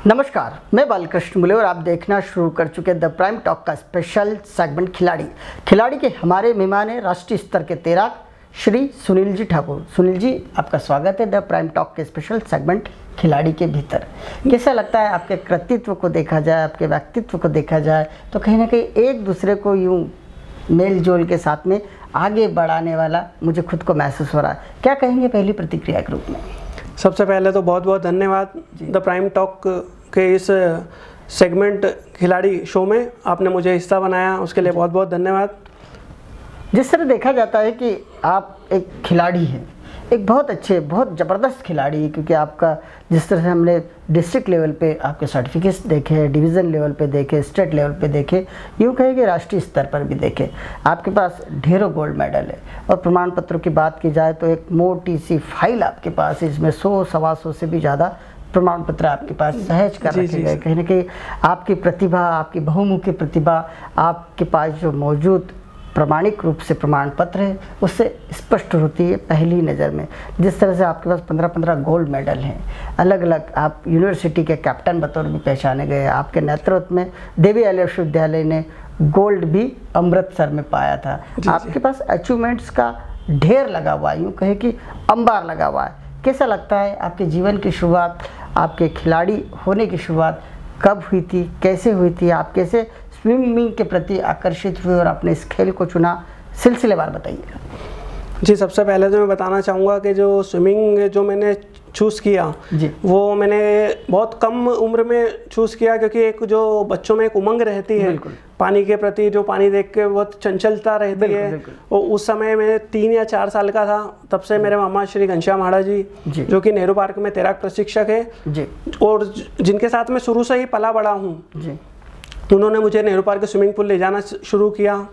नमस्कार, मैं बालकृष्ण बुले और आप देखना शुरू कर चुके द प्राइम टॉक का स्पेशल सेगमेंट खिलाड़ी के हमारे मेहमान हैं राष्ट्रीय स्तर के तैराक श्री सुनील जी ठाकुर। सुनील जी, आपका स्वागत है द प्राइम टॉक के स्पेशल सेगमेंट खिलाड़ी के भीतर। कैसा लगता है आपके कृतित्व को देखा जाए, आपके व्यक्तित्व को देखा जाए तो कहीं ना कहीं एक दूसरे को यूँ मेल जोल के साथ में आगे बढ़ाने वाला मुझे खुद को महसूस हो रहा है। क्या कहेंगे पहली प्रतिक्रिया के रूप में? सबसे पहले तो बहुत बहुत धन्यवाद द प्राइम टॉक के इस सेगमेंट खिलाड़ी शो में आपने मुझे हिस्सा बनाया, उसके लिए बहुत बहुत धन्यवाद। जिस तरह देखा जाता है कि आप एक खिलाड़ी हैं, एक बहुत अच्छे बहुत ज़बरदस्त खिलाड़ी, क्योंकि आपका जिस तरह से हमने डिस्ट्रिक्ट लेवल पे आपके सर्टिफिकेट्स देखे, डिवीज़न लेवल पे देखे, स्टेट लेवल पे देखे, यूँ कहें कि राष्ट्रीय स्तर पर भी देखे, आपके पास ढेरों गोल्ड मेडल है। और प्रमाण पत्रों की बात की जाए तो एक मोटी सी फाइल आपके पास है, इसमें 100-125 से भी ज़्यादा प्रमाण पत्र आपके पास सहज कर रखे गए। कहीं ना कहीं आपकी प्रतिभा, आपकी बहुमुखी प्रतिभा, आपके पास जो मौजूद प्रामाणिक रूप से प्रमाण पत्र है उससे स्पष्ट होती है पहली नज़र में। जिस तरह से आपके पास 15-15 गोल्ड मेडल हैं, अलग अलग आप यूनिवर्सिटी के कैप्टन बतौर भी पहचाने गए। आपके नेतृत्व में देवी आर्य विश्वविद्यालय ने गोल्ड भी अमृतसर में पाया था। आपके पास अचीवमेंट्स का ढेर लगा हुआ है, यूँ कहे कि अंबार लगा हुआ है। कैसा लगता है आपके जीवन की शुरुआत, आपके खिलाड़ी होने की शुरुआत कब हुई थी, कैसे हुई थी, आप कैसे स्विमिंग के प्रति आकर्षित हुए और आपने इस खेल को चुना, सिलसिलेवार बताइए। जी, सबसे पहले तो मैं बताना चाहूँगा कि जो स्विमिंग जो मैंने चूज़ किया जी, वो मैंने बहुत कम उम्र में चूज़ किया, क्योंकि एक जो बच्चों में एक उमंग रहती है पानी के प्रति, जो पानी देख के बहुत चंचलता रहती है। और उस समय मैं 3 या 4 साल का था, तब से मेरे मामा श्री घनश्याम हाड़ा जी जो कि नेहरू पार्क में तैराक प्रशिक्षक है जी, और जिनके साथ मैं शुरू से ही पला बड़ा हूँ जी, उन्होंने मुझे नेहरू पार्क के स्विमिंग पूल ले जाना शुरू किया।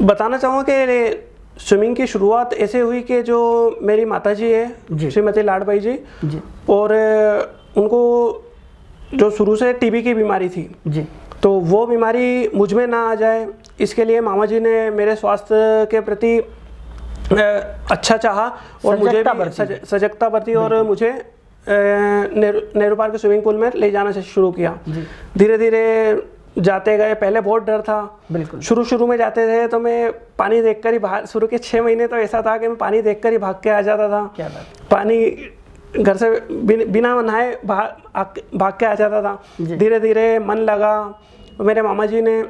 बताना चाहूँगा कि स्विमिंग की शुरुआत ऐसे हुई कि जो मेरी माताजी है श्रीमती लाडबाई जी, और उनको जो शुरू से टीबी की बीमारी थी जी, तो वो बीमारी मुझ में ना आ जाए, इसके लिए मामा जी ने मेरे स्वास्थ्य के प्रति अच्छा चाहा और मुझे भी सजगता बरती और मुझे नेहरू पार्क के स्विमिंग पूल में ले जाना शुरू किया। धीरे धीरे जाते गए, पहले बहुत डर था। बिल्कुल शुरू में जाते थे तो मैं पानी देखकर ही भाग, शुरू के 6 महीने तो ऐसा था कि मैं पानी देखकर ही भाग के आ जाता था। क्या बात? पानी घर से बिना नहाए भाग के आ जाता था। धीरे धीरे मन लगा, मेरे मामा जी ने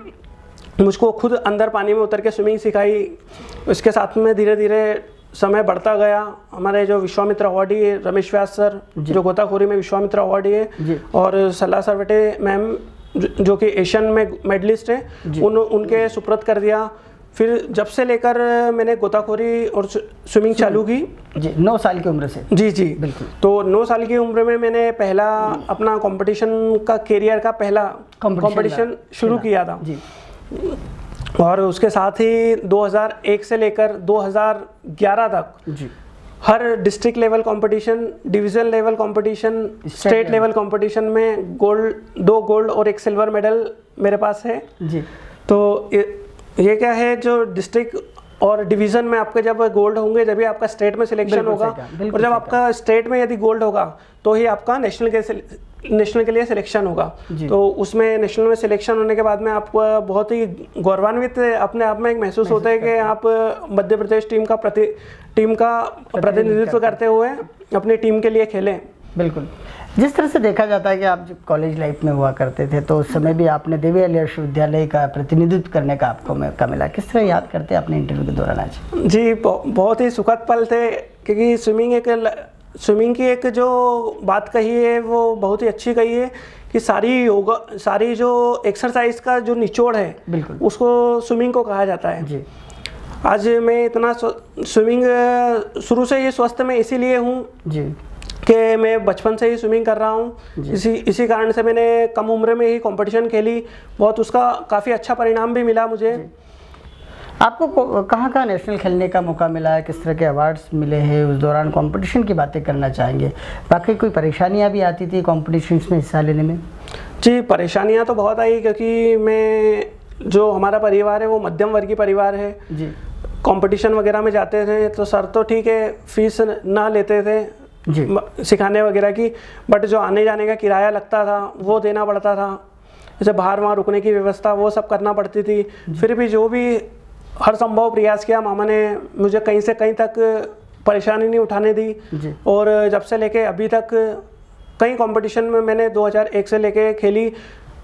मुझको खुद अंदर पानी में उतर के स्विमिंग सिखाई। उसके साथ में धीरे धीरे समय बढ़ता गया। हमारे जो विश्वामित्र अवार्डी रमेश व्यास सर जो गोताखोरी में विश्वामित्र अवार्डी है, और सलाह सरवटे मैम जो कि एशियन में मेडलिस्ट है, उनके सुपुर्द कर दिया। फिर जब से लेकर मैंने गोताखोरी और स्विमिंग चालू की जी, 9 साल की उम्र से। जी बिल्कुल। तो 9 साल की उम्र में मैंने पहला अपना कंपटीशन का कैरियर का पहला कंपटीशन शुरू किया था जी। और उसके साथ ही 2001 से लेकर 2011 तक जी, हर district level competition, division level competition, state level competition में 2 गोल्ड और 1 सिल्वर मेडल मेरे पास है जी। तो ये क्या है, जो डिस्ट्रिक्ट और डिवीज़न में आपके जब गोल्ड होंगे जब भी आपका स्टेट में सिलेक्शन होगा, और जब आपका स्टेट में यदि गोल्ड होगा तो ही आपका नेशनल के लिए सिलेक्शन होगा। तो उसमें नेशनल में सिलेक्शन होने के बाद में आपको बहुत ही गौरवान्वित अपने आप में एक महसूस होता है कि आप मध्य प्रदेश टीम का प्रतिनिधित्व करते हुए अपनी टीम के लिए खेलें। बिल्कुल। जिस तरह से देखा जाता है कि आप जब कॉलेज लाइफ में हुआ करते थे तो उस समय भी आपने देवी आर्य विश्वविद्यालय का प्रतिनिधित्व करने का आपको मौका मिला। किस तरह याद करते हैं अपने इंटरव्यू के दौरान आज? जी, बहुत ही सुखद पल थे, क्योंकि स्विमिंग की एक जो बात कही है वो बहुत ही अच्छी कही है कि सारी जो एक्सरसाइज का जो निचोड़ है बिल्कुल उसको स्विमिंग को कहा जाता है जी। आज मैं इतना स्विमिंग शुरू से ही स्वस्थ में इसीलिए हूँ जी कि मैं बचपन से ही स्विमिंग कर रहा हूँ। इसी कारण से मैंने कम उम्र में ही कंपटीशन खेली, बहुत उसका काफ़ी अच्छा परिणाम भी मिला मुझे। आपको कहाँ नेशनल खेलने का मौका मिला है, किस तरह के अवार्ड्स मिले हैं, उस दौरान कंपटीशन की बातें करना चाहेंगे। बाकी कोई परेशानियाँ भी आती थी कॉम्पिटिशन्स में हिस्सा लेने में? जी, परेशानियाँ तो बहुत आई, क्योंकि मैं जो हमारा परिवार है वो मध्यम वर्गीय परिवार है जी। कंपटीशन वगैरह में जाते थे तो सर तो ठीक है फीस ना लेते थे, सिखाने वगैरह की, बट जो आने जाने का किराया लगता था वो देना पड़ता था, जैसे बाहर वहाँ रुकने की व्यवस्था वो सब करना पड़ती थी। फिर भी जो भी हर संभव प्रयास किया, मामा ने मुझे कहीं से कहीं तक परेशानी नहीं उठाने दी। और जब से लेके अभी तक कई कंपटीशन में मैंने 2001 से लेके खेली,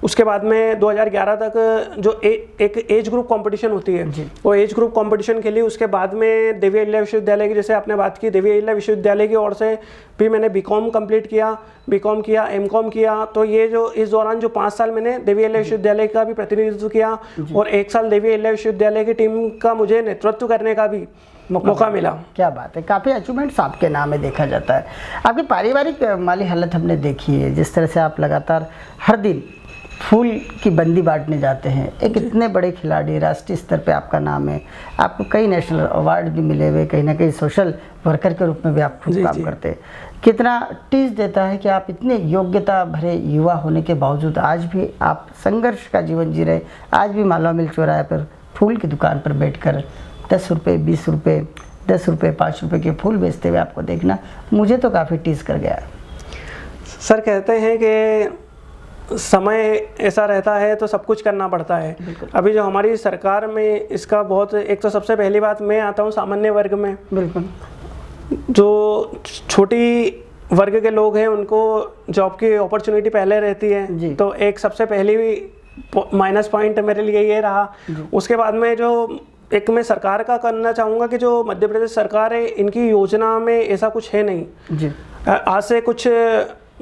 उसके बाद में 2011 तक जो एक एज ग्रुप कंपटीशन होती है वो एज ग्रुप कंपटीशन खेली। उसके बाद में देवी अहिल्या विश्वविद्यालय की, जैसे आपने बात की, देवी अहिल्या विश्वविद्यालय की ओर से भी मैंने बीकॉम कंप्लीट किया, बीकॉम किया, एमकॉम किया। तो ये जो इस दौरान जो 5 साल मैंने देवी अहिल्या विश्वविद्यालय का भी प्रतिनिधित्व किया और 1 साल देवी अहिल्या विश्वविद्यालय की टीम का मुझे नेतृत्व करने का भी मौका मिला। क्या बात है, काफ़ी अचीवमेंट्स आपके नाम में देखा जाता है। आपकी पारिवारिक माली हालत हमने देखी है, जिस तरह से आप लगातार हर दिन फूल की बंदी बांटने जाते हैं। एक इतने बड़े खिलाड़ी, राष्ट्रीय स्तर पे आपका नाम है, आपको कई नेशनल अवार्ड भी मिले हुए, कहीं ना कहीं सोशल वर्कर के रूप में भी आप खुद काम करते हैं। कितना टीज देता है कि आप इतने योग्यता भरे युवा होने के बावजूद आज भी आप संघर्ष का जीवन जी रहे। आज भी मालवा मिल चौराहे पर फूल की दुकान पर बैठकर 10 रुपये, 20 रुपये, 10 रुपये, 5 रुपये के फूल बेचते हुए आपको देखना मुझे तो काफ़ी टीज कर गया। सर कहते हैं कि समय ऐसा रहता है तो सब कुछ करना पड़ता है। अभी जो हमारी सरकार में इसका बहुत, एक तो सबसे पहली बात, मैं आता हूँ सामान्य वर्ग में। बिल्कुल, जो छोटी वर्ग के लोग हैं उनको जॉब की अपॉर्चुनिटी पहले रहती है, तो एक सबसे पहली माइनस पॉइंट मेरे लिए ये रहा। उसके बाद में जो एक मैं सरकार का करना चाहूँगा कि जो मध्य प्रदेश सरकार है, इनकी योजना में ऐसा कुछ है नहीं। आज से कुछ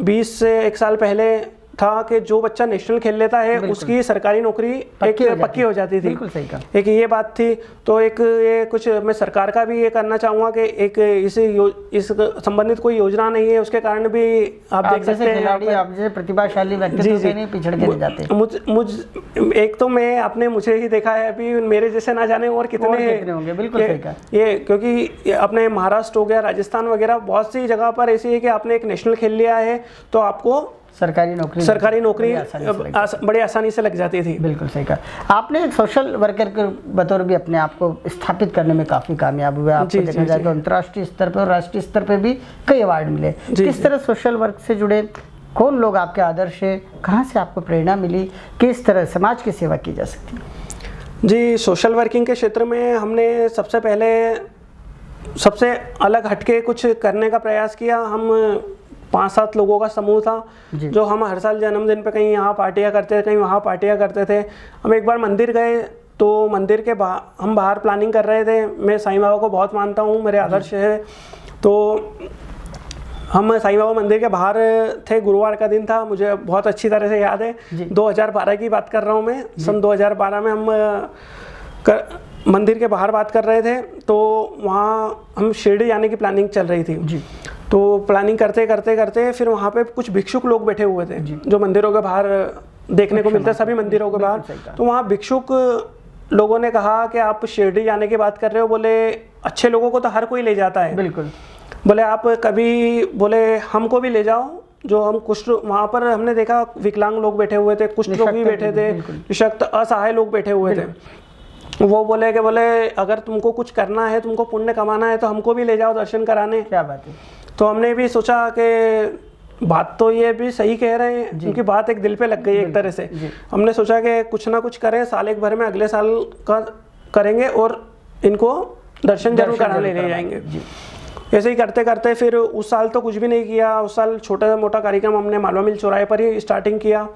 20 से 1 साल पहले था कि जो बच्चा नेशनल खेल लेता है उसकी सरकारी नौकरी पक्की हो जाती थी। बिल्कुल सही कहा। एक ये बात थी। तो एक ये कुछ मैं सरकार का भी ये करना चाहूँगा कि एक इस संबंधित कोई योजना नहीं है, उसके कारण भी आप देख सकते हैं आप जैसे प्रतिभाशाली व्यक्ति नहीं पिछड़ के नहीं जाते। एक तो मैं आपने मुझे ही देखा है, अभी मेरे जैसे ना जाने और कितने होंगे। बिल्कुल सही कहा। ये क्योंकि अपने महाराष्ट्र हो गया, राजस्थान वगैरह बहुत सी जगह पर ऐसी है कि आपने एक नेशनल खेल लिया है तो आपको सरकारी नौकरी बड़ी आसानी से लग जाती थी। बिल्कुल सही कहा आपने। एक सोशल वर्कर के बतौर भी अपने आप को स्थापित करने में काफ़ी कामयाब हुए। आपको देखा जाए तो अंतर्राष्ट्रीय स्तर पर और राष्ट्रीय स्तर पर भी कई अवार्ड मिले। किस तरह सोशल वर्क से जुड़े, कौन लोग आपके आदर्श है, कहाँ से आपको प्रेरणा मिली, किस तरह समाज की सेवा की जा सकती है? जी, सोशल वर्किंग के क्षेत्र में हमने सबसे पहले सबसे अलग हटके कुछ करने का प्रयास किया। हम 5-7 लोगों का समूह था जो हम हर साल जन्मदिन पे कहीं यहाँ पार्टियाँ करते थे, कहीं वहाँ पार्टियाँ करते थे। हम एक बार मंदिर गए तो मंदिर के हम बाहर प्लानिंग कर रहे थे। मैं साईं बाबा को बहुत मानता हूँ, मेरे आदर्श है। तो हम साईं बाबा मंदिर के बाहर थे, गुरुवार का दिन था, मुझे बहुत अच्छी तरह से याद है। 2012 की बात कर रहा हूँ मैं। सन 2012 में हम मंदिर के बाहर बात कर रहे थे, तो वहाँ हम शिरडी जाने की प्लानिंग चल रही थी। तो प्लानिंग करते करते करते फिर वहाँ पे कुछ भिक्षुक लोग बैठे हुए थे जो मंदिरों के बाहर देखने को मिलते हैं, सभी मंदिरों के बाहर। तो वहाँ भिक्षुक लोगों ने कहा कि आप शिरडी जाने की बात कर रहे हो, बोले अच्छे लोगों को तो हर कोई ले जाता है। बिल्कुल। बोले आप कभी, बोले हमको भी ले जाओ। जो हम कुष्ठ, वहाँ पर हमने देखा विकलांग लोग बैठे हुए थे, कुष्ठ रोग भी बैठे थे, निशक्त असहाय लोग बैठे हुए थे। वो बोले कि अगर तुमको कुछ करना है, तुमको पुण्य कमाना है तो हमको भी ले जाओ दर्शन कराने। क्या बात है। तो हमने भी सोचा कि बात तो ये भी सही कह रहे हैं, उनकी बात एक दिल पे लग गई एक तरह से। हमने सोचा कि कुछ ना कुछ करें, साल एक भर में अगले साल का करेंगे और इनको दर्शन जरूर कराने ले जाएंगे। ऐसे ही करते करते फिर उस साल तो कुछ भी नहीं किया। उस साल छोटा मोटा कार्यक्रम हमने मालवा मिल चौराहे पर ही स्टार्टिंग किया।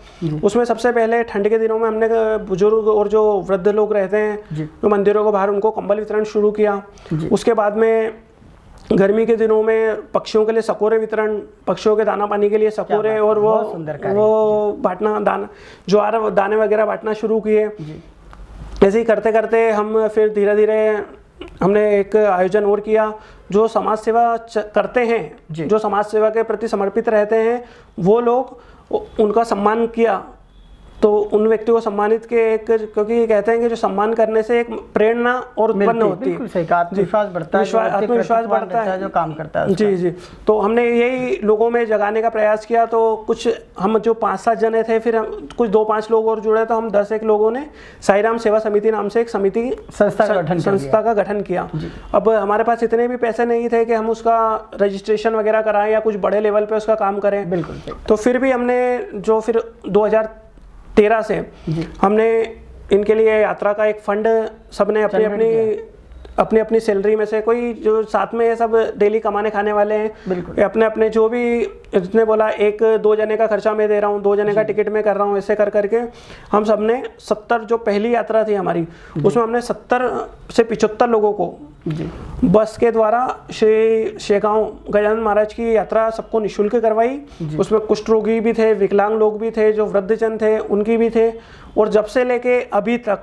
उसमें सबसे पहले ठंड के दिनों में हमने बुजुर्ग और जो वृद्ध लोग रहते हैं जो मंदिरों के बाहर, उनको कंबल वितरण शुरू किया। उसके बाद में गर्मी के दिनों में पक्षियों के लिए सकोरे वितरण, पक्षियों के दाना पानी के लिए सकोरे और वो बांटना, दाना ज्वार दाने वगैरह बांटना शुरू किए। ऐसे ही करते करते हम फिर धीरे धीरे हमने एक आयोजन और किया। जो समाज सेवा करते हैं, जो समाज सेवा के प्रति समर्पित रहते हैं, वो लोग, उनका सम्मान किया तो उन व्यक्तियों को सम्मानित के एक, क्योंकि ये कहते हैं कि जो सम्मान करने से एक प्रेरणा और उत्पन्न होती है। बिल्कुल सही कहा, आत्मविश्वास बढ़ता है, आत्मविश्वास बढ़ता है जो काम करता है। जी जी। तो हमने यही लोगों में जगाने का प्रयास किया। तो कुछ हम जो 5-7 जने थे, फिर हम कुछ 2-5 लोग और जुड़े, तो हम 10-1 लोगों ने साईराम सेवा समिति नाम से एक समिति संस्था का गठन किया। अब हमारे पास इतने भी पैसे नहीं थे कि हम उसका रजिस्ट्रेशन वगैरह कराएं या कुछ बड़े लेवल पे उसका काम करें। बिल्कुल। तो फिर भी हमने जो फिर 2013 से हमने इनके लिए यात्रा का एक फंड सबने अपनी अपनी सैलरी में से, कोई जो साथ में ये सब डेली कमाने खाने वाले हैं, अपने अपने जो भी, जितने बोला 1-2 जने का खर्चा मैं दे रहा हूँ, 2 जने का टिकट मैं कर रहा हूँ, ऐसे कर करके हम सब ने 70, जो पहली यात्रा थी हमारी, उसमें हमने 70 से 75 लोगों को बस के द्वारा श्री शेगांव गजानन महाराज की यात्रा सबको निःशुल्क करवाई। उसमें कुष्ठ रोगी भी थे, विकलांग लोग भी थे, जो वृद्धजन थे उनकी भी थे। और जब से लेके अभी तक,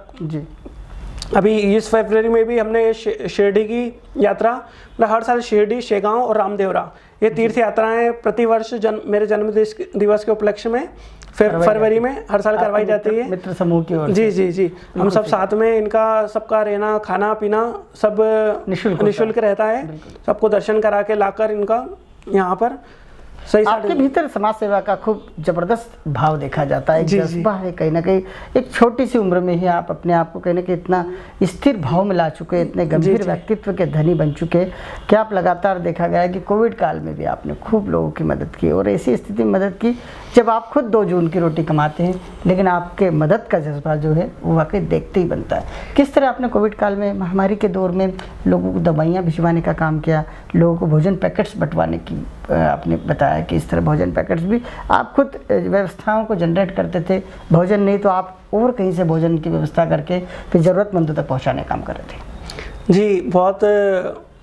अभी इस फरवरी में भी हमने शिरडी की यात्रा, मतलब हर साल शिरडी, शेगांव और रामदेवरा, ये तीर्थ यात्राएं प्रतिवर्ष मेरे जन्म दिवस के उपलक्ष्य में फरवरी में हर साल करवाई जाती है, मित्र समूह की ओर। जी। हम सब साथ में, इनका सबका रहना खाना पीना सब निःशुल्क रहता है। सबको दर्शन करा के लाकर इनका यहाँ पर सही। आपके भीतर समाज सेवा का खूब जबरदस्त भाव देखा जाता है, जज्बा है। कहीं ना कहीं एक छोटी सी उम्र में ही आप अपने आप को कहीं ना कहीं इतना स्थिर भाव में ला चुके, इतने गंभीर व्यक्तित्व के धनी बन चुके कि आप लगातार, देखा गया है कि कोविड काल में भी आपने खूब लोगों की मदद की, और ऐसी स्थिति में मदद की जब आप खुद 2 जून की रोटी कमाते हैं, लेकिन आपके मदद का जज्बा जो है वो वाकई देखते ही बनता है। किस तरह आपने कोविड काल में, महामारी के दौर में लोगों को दवाइयाँ भिजवाने का काम किया, लोगों को भोजन पैकेट्स बंटवाने की आपने बताया कि इस तरह भोजन पैकेट्स भी आप खुद व्यवस्थाओं को जनरेट करते थे, भोजन नहीं तो आप और कहीं से भोजन की व्यवस्था करके फिर ज़रूरतमंदों तक पहुंचाने का काम कर रहे थे। जी, बहुत,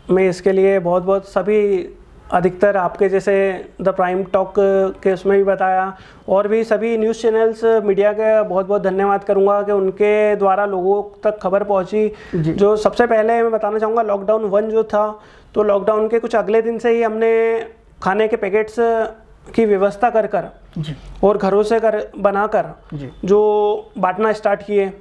मैं इसके लिए बहुत बहुत सभी, अधिकतर आपके जैसे द प्राइम टॉक के उसमें भी बताया, और भी सभी न्यूज़ चैनल्स, मीडिया का बहुत बहुत धन्यवाद करूंगा कि उनके द्वारा लोगों तक खबर पहुंची। जो सबसे पहले मैं बताना चाहूँगा, लॉकडाउन 1 जो था, तो लॉकडाउन के कुछ अगले दिन से ही हमने खाने के पैकेट्स की व्यवस्था कर और घरों से बनाकर जो बांटना स्टार्ट किए।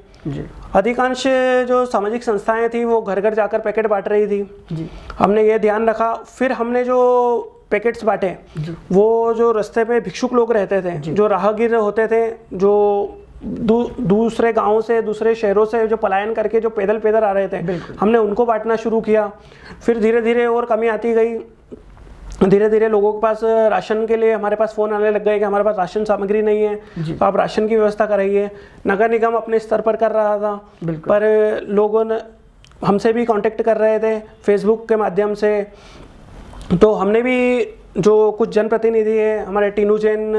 अधिकांश जो सामाजिक संस्थाएं थी वो घर घर जाकर पैकेट बांट रही थी। हमने ये ध्यान रखा। फिर हमने जो पैकेट्स बांटे, वो जो रास्ते पे भिक्षुक लोग रहते थे, जो राहगीर होते थे, जो दूसरे गांवों से, दूसरे शहरों से जो पलायन करके जो पैदल आ रहे थे, हमने उनको बांटना शुरू किया। फिर धीरे धीरे और कमी आती गई। धीरे धीरे लोगों के पास राशन के लिए हमारे पास फ़ोन आने लग गए कि हमारे पास राशन सामग्री नहीं है, तो आप राशन की व्यवस्था कराइए। नगर निगम अपने स्तर पर कर रहा था, पर लोगों ने हमसे भी कांटेक्ट कर रहे थे फेसबुक के माध्यम से। तो हमने भी, जो कुछ जनप्रतिनिधि है, हमारे टीनू जैन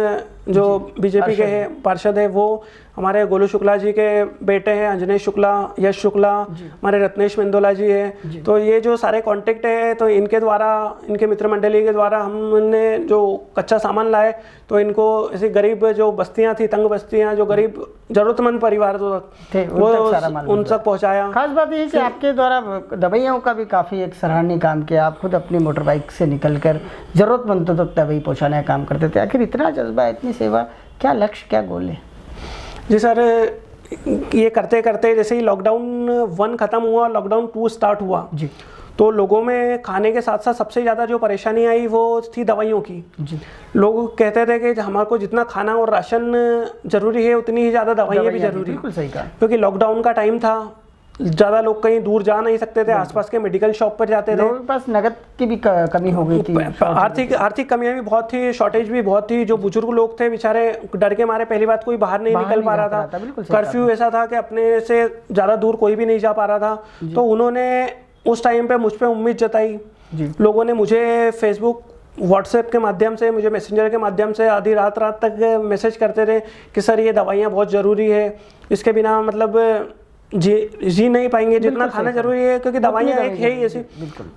जो बीजेपी के हैं पार्षद है, वो हमारे गोलू शुक्ला जी के बेटे हैं, अंजनेश शुक्ला, यश शुक्ला, हमारे रत्नेश मेंदोला जी है। तो ये जो सारे कांटेक्ट है, तो इनके द्वारा, इनके मित्र मंडली के द्वारा हमने जो कच्चा सामान लाए, तो इनको ऐसी गरीब जो बस्तियां थी, तंग बस्तियां, जो गरीब जरूरतमंद परिवार थे, वो उन तक पहुँचाया। खास बात यह कि आपके द्वारा दवाइयों का भी काफ़ी एक सराहनीय काम किया। आप खुद अपनी मोटर बाइक से निकल कर ज़रूरतमंदों तक दवाई पहुँचाने का काम करते थे। आखिर इतना जज्बा, इतनी सेवा, क्या लक्ष्य, क्या गोल है? जी सर, ये करते करते जैसे ही लॉकडाउन 1 ख़त्म हुआ, लॉकडाउन 2 स्टार्ट हुआ जी, तो लोगों में खाने के साथ साथ सबसे ज़्यादा जो परेशानी आई वो थी दवाइयों की जी। लोग कहते थे कि हमारे को जितना खाना और राशन ज़रूरी है, उतनी ही ज़्यादा दवाइयाँ भी ज़रूरी। बिल्कुल सही कहा। क्योंकि लॉकडाउन का टाइम था, ज़्यादा लोग कहीं दूर जा नहीं सकते थे, आसपास के मेडिकल शॉप पर जाते थे। लोगों के पास नगद की भी कमी हो गई थी, आर्थिक कमियां भी बहुत थी, शॉर्टेज भी बहुत थी। जो बुजुर्ग लोग थे बेचारे डर के मारे पहली बात कोई बाहर नहीं निकल पा रहा था। कर्फ्यू ऐसा था कि अपने से ज़्यादा दूर कोई भी नहीं जा पा रहा था। तो उन्होंने उस टाइम पे मुझ पर उम्मीद जताई। लोगों ने मुझे फेसबुक, व्हाट्सएप के माध्यम से, मुझे मैसेंजर के माध्यम से आधी रात तक मैसेज करते थे कि सर ये दवाइयाँ बहुत ज़रूरी है, इसके बिना मतलब जी नहीं पाएंगे, जितना खाना जरूरी है, क्योंकि दवाइयाँ एक है ही ऐसी।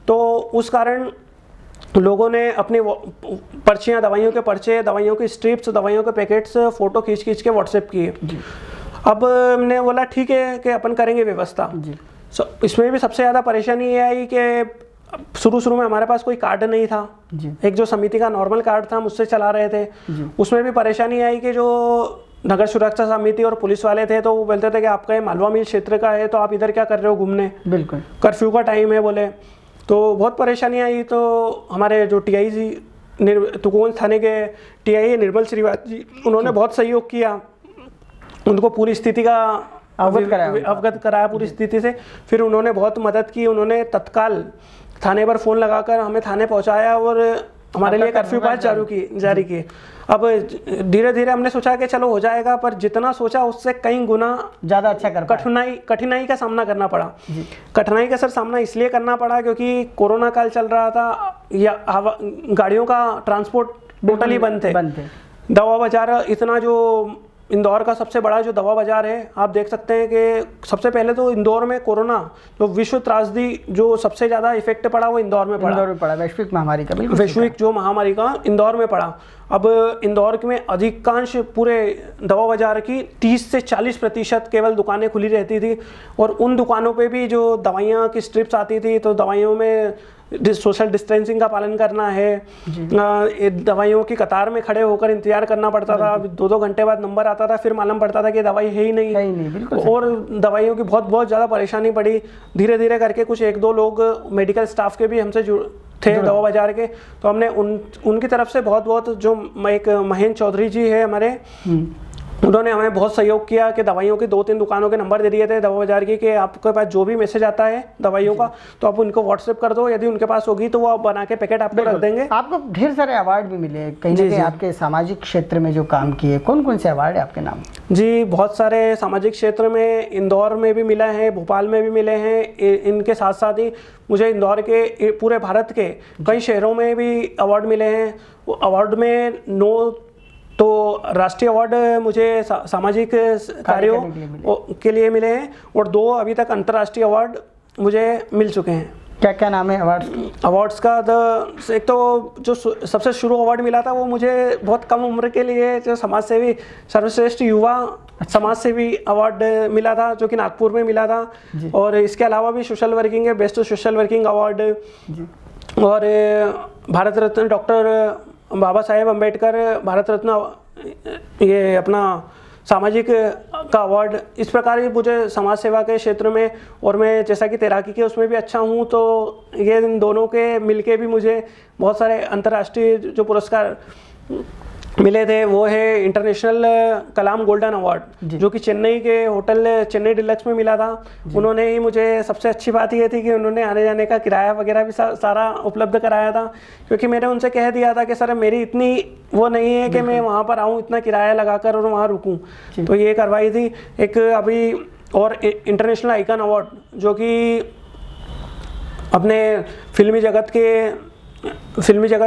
तो उस कारण लोगों ने अपनी पर्चियाँ, दवाइयों के पर्चे, दवाइयों की स्ट्रिप्स, दवाइयों के पैकेट्स फ़ोटो खींच के व्हाट्सएप किए। अब मैंने बोला ठीक है कि अपन करेंगे व्यवस्था। इसमें भी सबसे ज़्यादा परेशानी ये आई कि शुरू में हमारे पास कोई कार्ड नहीं था। एक जो समिति का नॉर्मल कार्ड था, मुझसे चला रहे थे। उसमें भी परेशानी आई कि जो नगर सुरक्षा समिति और पुलिस वाले थे, तो वो बोलते थे कि आपका ये मालवा मिल क्षेत्र का है, तो आप इधर क्या कर रहे हो घूमने, बिल्कुल कर्फ्यू का टाइम है बोले। तो बहुत परेशानी आई। तो हमारे जो टीआई जी तुकोन थाने के टीआई निर्मल श्रीवास जी, उन्होंने बहुत सहयोग किया, उनको पूरी स्थिति का अवगत कराया पूरी स्थिति से। फिर उन्होंने बहुत मदद की, उन्होंने तत्काल थाने पर फ़ोन लगाकर हमें थाने पहुंचाया और हमारे लिए कर्फ्यू पास जारी किए। अब धीरे धीरे हमने सोचा कि चलो हो जाएगा, पर जितना सोचा उससे कई गुना ज़्यादा अच्छा कर कठिनाई का सामना करना पड़ा। कठिनाई का सर सामना इसलिए करना पड़ा क्योंकि कोरोना काल चल रहा था, या गाड़ियों का ट्रांसपोर्ट टोटली बंद थे। दवा बाजार, इतना जो इंदौर का सबसे बड़ा जो दवा बाजार है, आप देख सकते हैं कि सबसे पहले तो इंदौर में कोरोना जो विश्व त्रासदी जो सबसे ज़्यादा इफेक्ट पड़ा वो इंदौर में पड़ा, वैश्विक महामारी का, बिल्कुल वैश्विक जो महामारी का इंदौर में पड़ा। अब इंदौर में अधिकांश पूरे दवा बाजार की 30 से 40% केवल दुकानें खुली रहती थी, और उन दुकानों पे भी जो दवाइयाँ की स्ट्रिप्स आती थी, तो दवाइयों में सोशल डिस्टेंसिंग का पालन करना है, दवाइयों की कतार में खड़े होकर इंतजार करना पड़ता था, 2-2 घंटे बाद नंबर आता था, फिर मालूम पड़ता था कि दवाई है ही नहीं, और दवाइयों की बहुत ज़्यादा परेशानी पड़ी। धीरे धीरे करके कुछ 1-2 लोग मेडिकल स्टाफ के भी हमसे थे दवा बाजार के, तो हमने उनकी तरफ से बहुत जो एक महेंद्र चौधरी जी है हमारे, उन्होंने हमें बहुत सहयोग किया कि दवाइयों की 2-3 दुकानों के नंबर दे दिए थे दवा बाजार की, कि आपके पास जो भी मैसेज आता है दवाइयों का तो आप उनको व्हाट्सएप कर दो, यदि उनके पास होगी तो वो आप बना के पैकेट आपको रख देंगे। आपको ढेर सारे अवार्ड भी मिले कहीं ना कहीं आपके सामाजिक क्षेत्र में जो काम किए, कौन कौन से अवार्ड है आपके नाम? जी, बहुत सारे सामाजिक क्षेत्र में, इंदौर में भी मिला है, भोपाल में भी मिले हैं। इनके साथ साथ ही मुझे इंदौर के पूरे भारत के कई शहरों में भी अवार्ड मिले हैं। अवार्ड में 9 तो राष्ट्रीय अवार्ड मुझे सामाजिक कार्यों के लिए मिले हैं, और 2 अभी तक अंतर्राष्ट्रीय अवार्ड मुझे मिल चुके हैं। क्या क्या नाम है अवार्ड्स का? एक तो जो सबसे शुरू अवार्ड मिला था वो मुझे बहुत कम उम्र के लिए जो समाज सेवी सर्वश्रेष्ठ युवा समाज सेवी अवार्ड मिला था, जो कि नागपुर में मिला था। और इसके अलावा भी सोशल वर्किंग है, बेस्ट सोशल वर्किंग अवार्ड, और भारत रत्न डॉक्टर बाबा साहेब अम्बेडकर भारत रत्न ये अपना सामाजिक का अवार्ड। इस प्रकार मुझे समाज सेवा के क्षेत्र में, और मैं जैसा कि तैराकी के उसमें भी अच्छा हूँ, तो ये इन दोनों के मिलके भी मुझे बहुत सारे अंतर्राष्ट्रीय जो पुरस्कार मिले थे। वो है इंटरनेशनल कलाम गोल्डन अवार्ड, जो कि चेन्नई के होटल चेन्नई डिलक्स में मिला था। उन्होंने ही मुझे, सबसे अच्छी बात ये थी कि उन्होंने आने जाने का किराया वगैरह भी सारा उपलब्ध कराया था, क्योंकि मैंने उनसे कह दिया था कि सर मेरी इतनी वो नहीं है कि मैं वहाँ पर आऊँ, इतना किराया लगाकर और वहाँ रुकूँ, तो ये करवाई थी। एक अभी और इंटरनेशनल आइकन अवार्ड, जो कि अपने फिल्मी जगत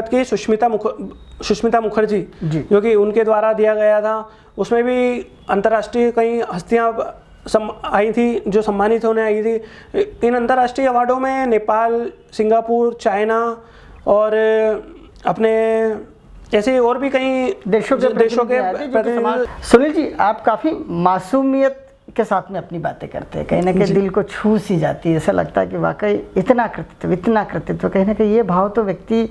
की सुष्मिता मुखर्जी जो कि उनके द्वारा दिया गया था, उसमें भी अंतर्राष्ट्रीय कई हस्तियां आई थी जो सम्मानित होने आई थी। इन अंतर्राष्ट्रीय अवार्डों में नेपाल, सिंगापुर, चाइना और अपने ऐसे और भी कई देशों के सुनील जी, आप काफ़ी मासूमियत के साथ में अपनी बातें करते हैं, कहीं ना कहीं दिल को छू सी जाती है। ऐसा लगता है कि वाकई इतना कृतित्व, कहीं ना कहीं ये भाव तो व्यक्ति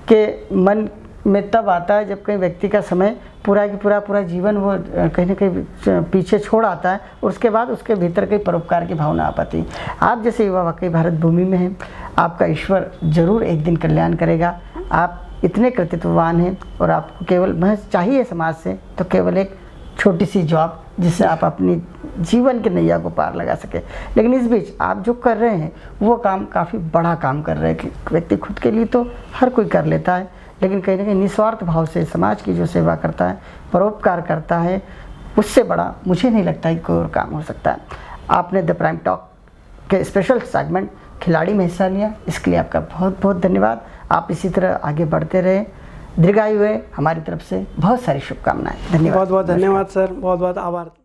के मन में तब आता है जब कहीं व्यक्ति का समय पूरा जीवन वो कहीं ना कहीं पीछे छोड़ आता है, और उसके बाद उसके भीतर कई परोपकार की भावना आ पाती है। आप जैसे युवा वाकई भारत भूमि में हैं, आपका ईश्वर जरूर एक दिन कल्याण करेगा। आप इतने कृतित्ववान हैं, और आपको केवल महज चाहिए समाज से तो केवल एक छोटी सी जॉब, जिससे आप अपनी जीवन की नैया को पार लगा सके। लेकिन इस बीच आप जो कर रहे हैं वो काम काफ़ी बड़ा काम कर रहे हैं कि व्यक्ति खुद के लिए तो हर कोई कर लेता है, लेकिन कहीं ना कहीं निस्वार्थ भाव से समाज की जो सेवा करता है, परोपकार करता है, उससे बड़ा मुझे नहीं लगता कि कोई और काम हो सकता है। आपने द प्राइम टॉक के स्पेशल सेगमेंट खिलाड़ी में हिस्सा लिया, इसके लिए आपका बहुत बहुत धन्यवाद। आप इसी तरह आगे बढ़ते रहे, दीर्घायु है। हमारी तरफ से बहुत सारी शुभकामनाएं। धन्यवाद। बहुत बहुत धन्यवाद सर, बहुत बहुत आभार।